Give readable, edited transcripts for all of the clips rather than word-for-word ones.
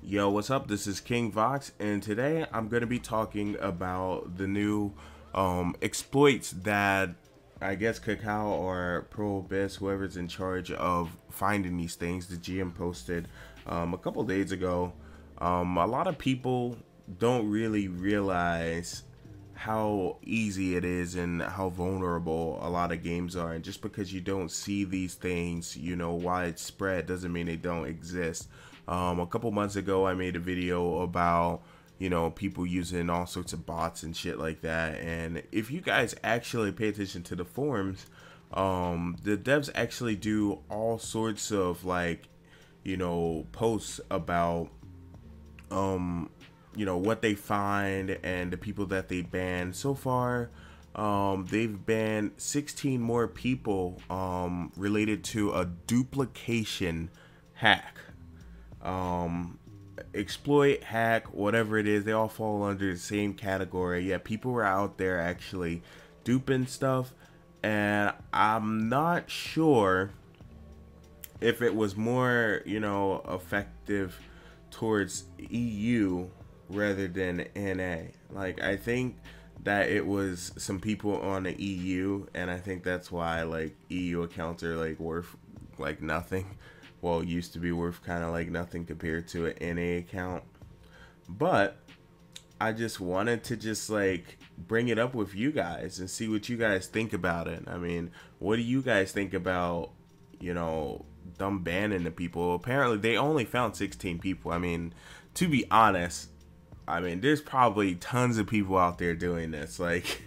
Yo, what's up? This is King Vox, and today I'm going to be talking about the new exploits that I guess Cacao or Pro Abyss, whoever's in charge of finding these things, the GM posted a couple days ago. A lot of people don't really realize how easy it is and how vulnerable a lot of games are. And just because you don't see these things, widespread doesn't mean they don't exist. A couple months ago, I made a video about, people using all sorts of bots and shit like that. And if you guys actually pay attention to the forums, the devs actually do all sorts of posts about what they find and the people that they ban. So far, they've banned 16 more people related to a duplication hack. Exploit, hack, whatever it is, they all fall under the same category. Yeah, people were out there actually duping stuff, and I'm not sure if it was more, effective towards EU rather than NA. Like, I think that it was some people on the EU, and I think that's why like EU accounts are like worth like nothing. Well, used to be worth kind of like nothing compared to an NA account. But I just wanted to just like bring it up with you guys and see what you guys think about it. I mean, what do you guys think about, them banning the people? Apparently, they only found 16 people. I mean, to be honest, there's probably tons of people out there doing this. Like,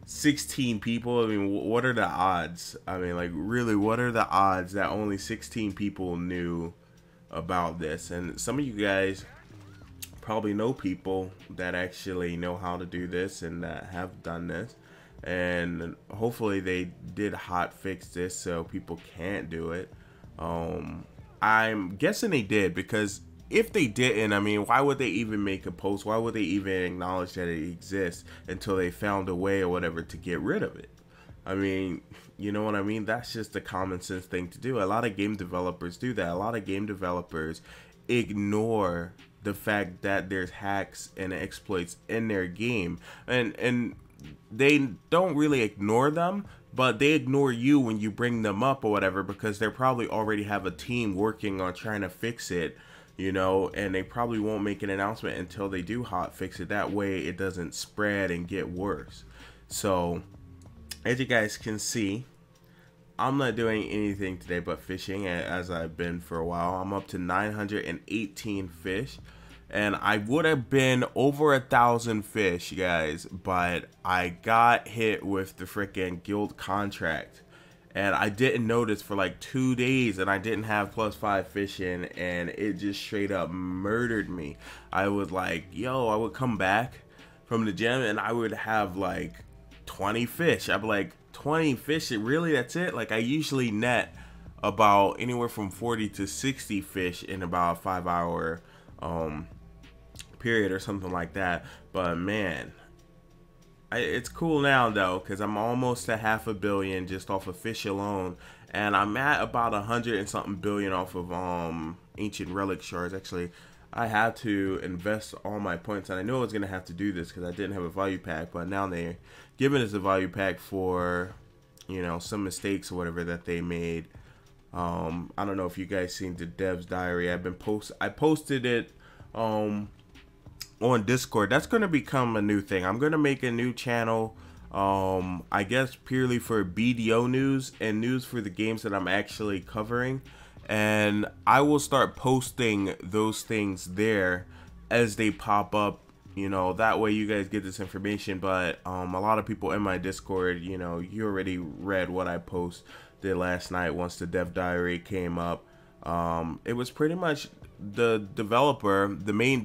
16 people. I mean, what are the odds? I mean, like, really, what are the odds that only 16 people knew about this? And some of you guys probably know people that actually know how to do this and that have done this. And hopefully they did hot fix this so people can't do it. I'm guessing they did, because if they didn't, I mean, why would they even make a post? Why would they even acknowledge that it exists until they found a way or whatever to get rid of it? I mean, you know what I mean? That's just a common sense thing to do. A lot of game developers do that. A lot of game developers ignore the fact that there's hacks and exploits in their game. And they don't really ignore them, but they ignore you when you bring them up or whatever, because they probably already have a team working on trying to fix it, and they probably won't make an announcement until they do hot fix it. That way it doesn't spread and get worse. So, as you guys can see, I'm not doing anything today but fishing, as I've been for a while. I'm up to 918 fish. And I would have been over 1,000 fish, guys, but I got hit with the freaking guild contract. And I didn't notice for like 2 days, and I didn't have +5 fishing, and it just straight up murdered me. I was like, yo, I would come back from the gym and I would have like 20 fish. I'd be like, 20 fish? Really? That's it? Like, I usually net about anywhere from 40 to 60 fish in about a 5-hour period or something like that. But man, it's cool now though, because I'm almost at 500 million just off of fish alone, and I'm at about 100 and something billion off of ancient relic shards. Actually, I had to invest all my points, and I knew I was gonna have to do this because I didn't have a value pack, but now they're giving us a value pack for some mistakes or whatever that they made. I don't know if you guys seen the dev's diary. I posted it on Discord. That's going to become a new thing. I'm going to make a new channel, I guess purely for BDO news and news for the games that I'm actually covering, and I will start posting those things there as they pop up. That way you guys get this information. But a lot of people in my Discord, you already read what I posted last night once the dev diary came up. It was pretty much the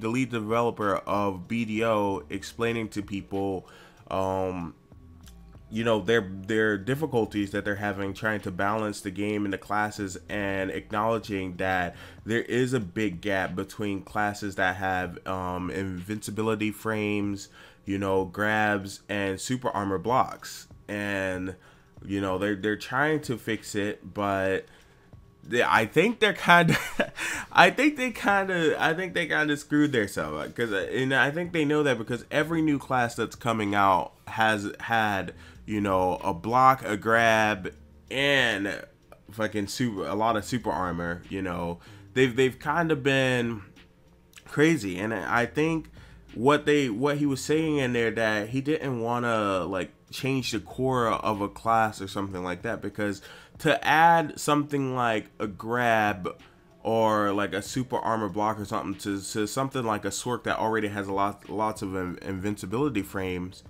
lead developer of BDO explaining to people, their difficulties that they're having trying to balance the game and the classes, and acknowledging that there is a big gap between classes that have invincibility frames, grabs, and super armor blocks. And they're trying to fix it, but I think they're kind of, I think they kind of screwed themselves, because, and I think they know that because every new class that's coming out has had, you know, a block, a grab, and fucking a lot of super armor. You know, they've kind of been crazy, and I think what he was saying in there, that he didn't want to like change the core of a class or something like that, because to add something like a grab or like a super armor block or something to something like a Sork that already has lots of invincibility frames,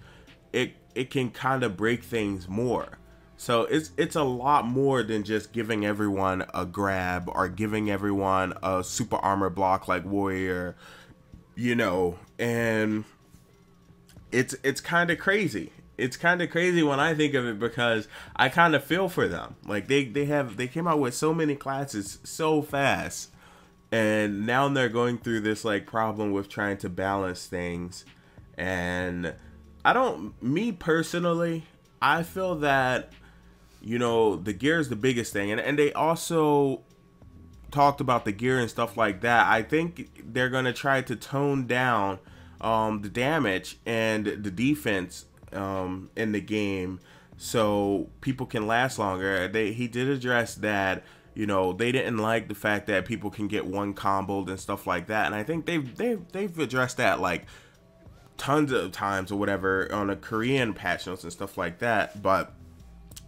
it can kind of break things more. So it's a lot more than just giving everyone a grab or giving everyone a super armor block like Warrior, you know. And it's kind of crazy. It's kind of crazy when I think of it, because I kind of feel for them. Like they came out with so many classes so fast, and now they're going through this like problem with trying to balance things. And me personally, I feel that, you know, the gear is the biggest thing, and they also talked about the gear and stuff like that. I think they're gonna try to tone down the damage and the defense in the game, so people can last longer. He did address that, you know, they didn't like the fact that people can get one comboed and stuff like that, and I think they've addressed that like tons of times or whatever on a Korean patch notes and stuff like that. But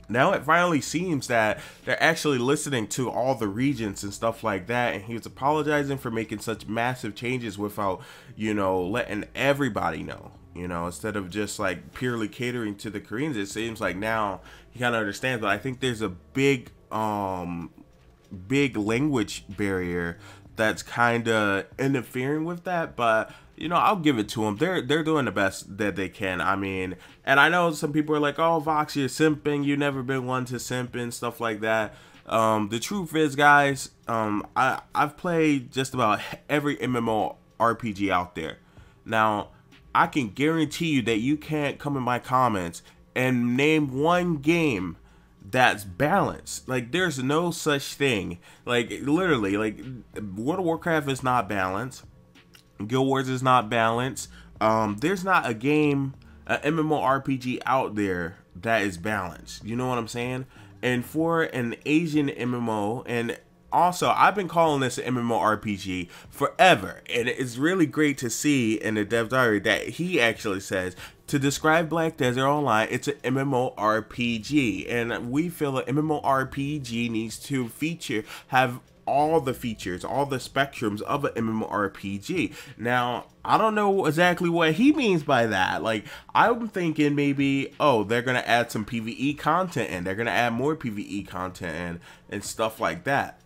now it finally seems that they're actually listening to all the regions and stuff like that, and he was apologizing for making such massive changes without, you know, letting everybody know, you know, instead of just like purely catering to the Koreans. It seems like now he kind of understands, but I think there's a big language barrier that's kind of interfering with that. But you know, I'll give it to them. They're doing the best that they can. I mean, and I know some people are like, "Oh, Vox, you're simping. You've never been one to simp and stuff like that." The truth is, guys, I've played just about every MMORPG out there. Now, I can guarantee you that you can't come in my comments and name one game that's balanced. Like, there's no such thing. Like, literally, like, World of Warcraft is not balanced. Guild Wars is not balanced. There's not a game, an MMORPG out there that is balanced. You know what I'm saying? And for an Asian MMO, and also I've been calling this an MMORPG forever, and it's really great to see in the dev diary that he actually says to describe Black Desert Online, it's an MMORPG, and we feel an MMORPG needs to have all the features, all the spectrums of an MMORPG. Now, I don't know exactly what he means by that. Like, I'm thinking maybe, oh, they're gonna add some PvE content in, they're gonna add more PvE content in, and stuff like that.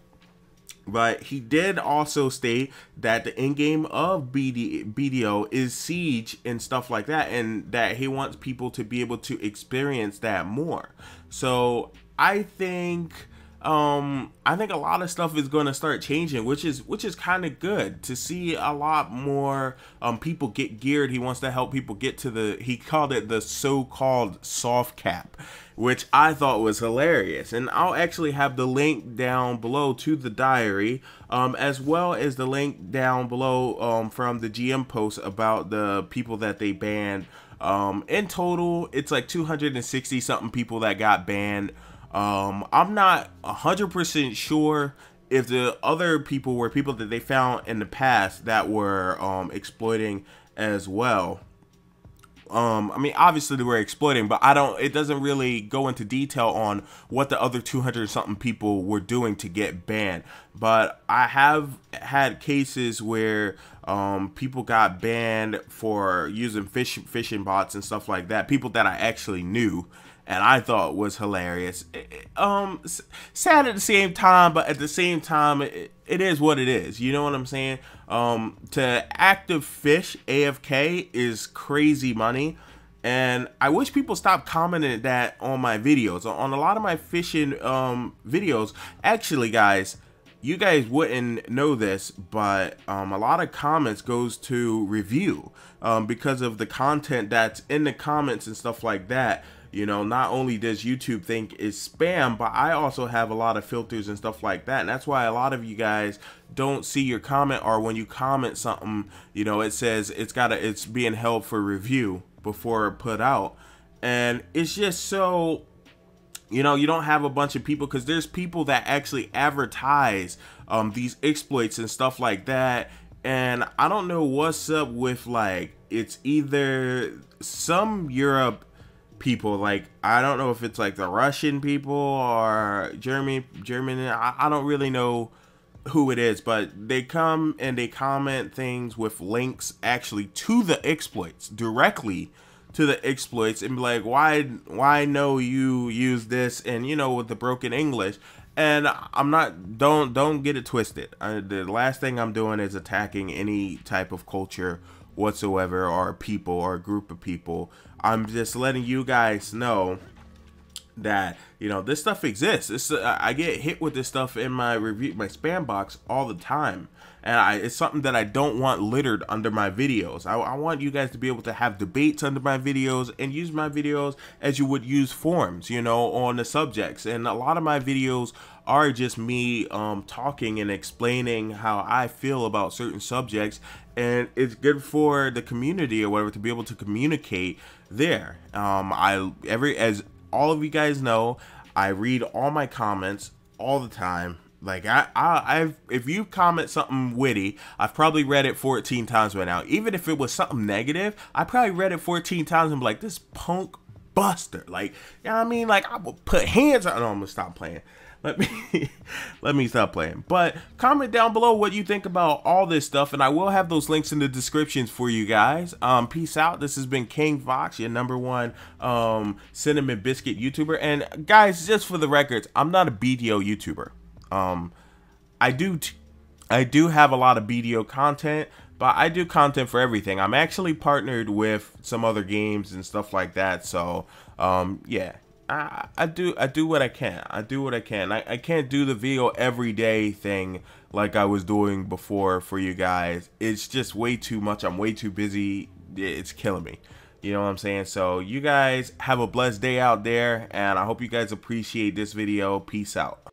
But he did also state that the in-game of BDO is Siege and stuff like that, and that he wants people to be able to experience that more. So I think a lot of stuff is going to start changing, which is kind of good to see. A lot more people get geared. He wants to help people get to he called it the so-called soft cap, which I thought was hilarious. And I'll actually have the link down below to the diary, as well as the link down below from the GM post about the people that they banned. In total, it's like 260 something people that got banned. I'm not 100% sure if the other people were people that they found in the past that were exploiting as well. I mean, obviously they were exploiting, but it doesn't really go into detail on what the other 200 something people were doing to get banned. But I have had cases where people got banned for using phishing bots and stuff like that. People that I actually knew, and I thought was hilarious. Sad at the same time, but at the same time, it is what it is. You know what I'm saying? To active fish AFK is crazy money, and I wish people stopped commenting that on my videos. On a lot of my fishing videos, actually, guys, you guys wouldn't know this, but a lot of comments goes to review because of the content that's in the comments and stuff like that. You know, not only does YouTube think it's spam, but I also have a lot of filters and stuff like that. And that's why a lot of you guys don't see your comment, or when you comment something, you know, it says it's being held for review before put out. And it's just so, you know, you don't have a bunch of people, because there's people that actually advertise these exploits and stuff like that. And I don't know what's up with, like, it's either some Europe people, like, I don't know if it's like the Russian people or German. I don't really know who it is, but they come and they comment things with links actually to the exploits, directly to the exploits, and be like, why no, you use this, and, you know, with the broken English. And I'm not, don't get it twisted. The last thing I'm doing is attacking any type of culture whatsoever, or people, or a group of people. I'm just letting you guys know that, you know, this stuff exists. I get hit with this stuff in my spam box all the time, and it's something that I don't want littered under my videos. I want you guys to be able to have debates under my videos, and use my videos as you would use forums, you know, on the subjects. And a lot of my videos are just me talking and explaining how I feel about certain subjects, and it's good for the community or whatever to be able to communicate there. As all of you guys know, I read all my comments all the time. Like, if you comment something witty, I've probably read it 14 times by now. Even if it was something negative, I probably read it 14 times and be like, this punk buster. Like, you know what I mean? Like, I will put hands on. No, I'm gonna stop playing. Let me stop playing. But comment down below what you think about all this stuff, and I will have those links in the descriptions for you guys. Peace out. This has been King Vox, your #1 cinnamon biscuit YouTuber. And guys, just for the records, I'm not a BDO YouTuber. I do have a lot of BDO content, but I do content for everything. I'm actually partnered with some other games and stuff like that. So yeah. I do what I can. I do what I can. I can't do the video every day thing like I was doing before for you guys. It's just way too much. I'm way too busy. It's killing me. You know what I'm saying? So you guys have a blessed day out there, and I hope you guys appreciate this video. Peace out.